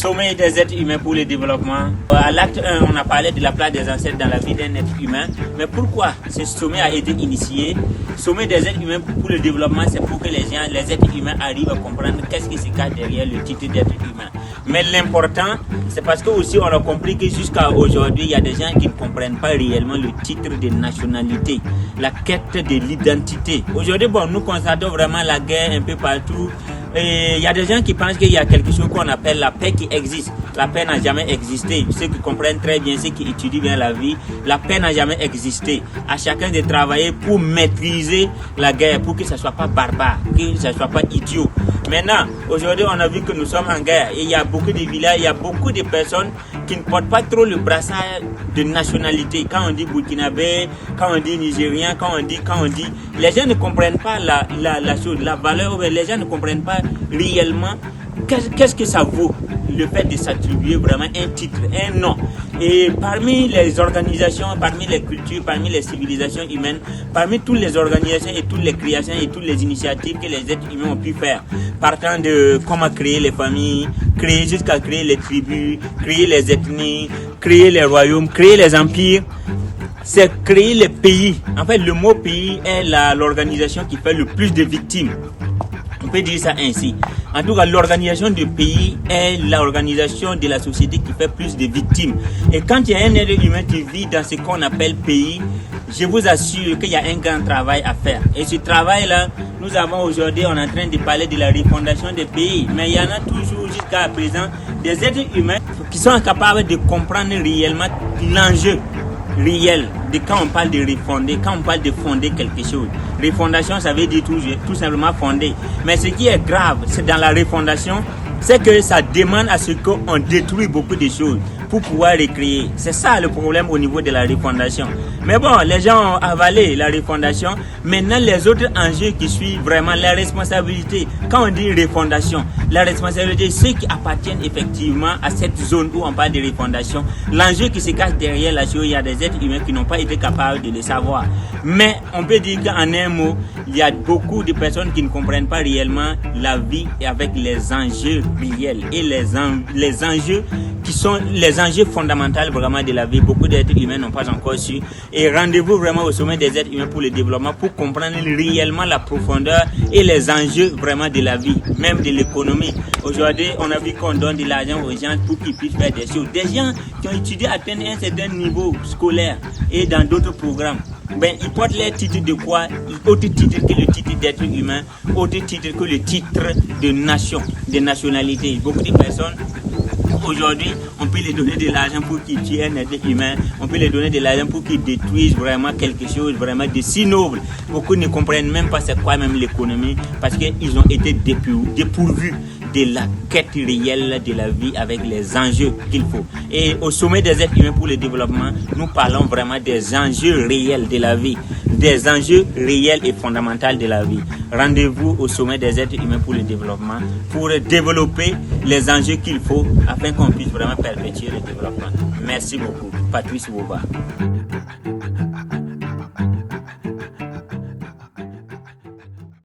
sommet des êtres humains pour le développement. À l'acte 1, on a parlé de la place des ancêtres dans la vie d'un être humain. Mais pourquoi ce sommet a été initié? Sommet des êtres humains pour le développement, c'est pour que les êtres humains arrivent à comprendre qu'est-ce qui se cache derrière le titre d'être humain. Mais l'important, c'est parce que aussi on a compris que jusqu'à aujourd'hui, il y a des gens qui ne comprennent pas réellement le titre de nationalité, la quête de l'identité. Aujourd'hui, nous constatons vraiment la guerre un peu partout. Et il y a des gens qui pensent qu'il y a quelque chose qu'on appelle la paix qui existe. La paix n'a jamais existé. Ceux qui comprennent très bien, ceux qui étudient bien la vie, la paix n'a jamais existé. À chacun de travailler pour maîtriser la guerre, pour que ça ne soit pas barbare, que ça ne soit pas idiot. Maintenant, aujourd'hui, on a vu que nous sommes en guerre. Et il y a beaucoup de villages, il y a beaucoup de personnes qui ne portent pas trop le brassard de nationalité. Quand on dit burkinabé, quand on dit nigérien, quand on dit, les gens ne comprennent pas la chose, la valeur, les gens ne comprennent pas réellement qu'est-ce que ça vaut, le fait de s'attribuer vraiment un titre, un nom. Et parmi les organisations, parmi les cultures, parmi les civilisations humaines, parmi toutes les organisations et toutes les créations et toutes les initiatives que les êtres humains ont pu faire, partant de comment créer les familles, créer jusqu'à créer les tribus, créer les ethnies, créer les royaumes, créer les empires, c'est créer les pays. En fait, le mot pays est l'organisation qui fait le plus de victimes. On peut dire ça ainsi. En tout cas, l'organisation du pays est l'organisation de la société qui fait plus de victimes. Et quand il y a un être humain qui vit dans ce qu'on appelle pays, je vous assure qu'il y a un grand travail à faire. Et ce travail-là, nous avons aujourd'hui, on est en train de parler de la refondation des pays. Mais il y en a toujours jusqu'à présent des êtres humains qui sont incapables de comprendre réellement l'enjeu réel de quand on parle de refonder, quand on parle de fonder quelque chose. Refondation, ça veut dire tout simplement fonder. Mais ce qui est grave, c'est dans la refondation, c'est que ça demande à ce qu'on détruit beaucoup de choses pour pouvoir recréer. C'est ça le problème au niveau de la refondation. Mais bon, les gens ont avalé la refondation. Maintenant, les autres enjeux qui suivent vraiment la responsabilité. Quand on dit refondation, la responsabilité, ceux qui appartiennent effectivement à cette zone où on parle de refondation, l'enjeu qui se cache derrière la chose, il y a des êtres humains qui n'ont pas été capables de le savoir. Mais on peut dire qu'en un mot, il y a beaucoup de personnes qui ne comprennent pas réellement la vie avec les enjeux réels et les enjeux qui sont les enjeux fondamentaux vraiment de la vie. Beaucoup d'êtres humains n'ont pas encore su. Et rendez-vous vraiment au sommet des êtres humains pour le développement, pour comprendre réellement la profondeur et les enjeux vraiment de la vie, même de l'économie. Aujourd'hui, on a vu qu'on donne de l'argent aux gens pour qu'ils puissent faire des choses. Des gens qui ont étudié, atteignent un certain niveau scolaire et dans d'autres programmes. Ils portent les titres de quoi? Autre titre que le titre d'être humain, autre titre que le titre de nation, de nationalité. Beaucoup de personnes aujourd'hui, on peut les donner de l'argent pour qu'ils tuent un être humain, on peut les donner de l'argent pour qu'ils détruisent vraiment quelque chose vraiment de si noble. Beaucoup ne comprennent même pas c'est quoi même l'économie parce qu'ils ont été dépourvus de la quête réelle de la vie avec les enjeux qu'il faut. Et au sommet des êtres humains pour le développement, nous parlons vraiment des enjeux réels de la vie, des enjeux réels et fondamentaux de la vie. Rendez-vous au sommet des êtres humains pour le développement pour développer les enjeux qu'il faut afin qu'on puisse vraiment perpétuer le développement. Merci beaucoup. Patrice Bouba.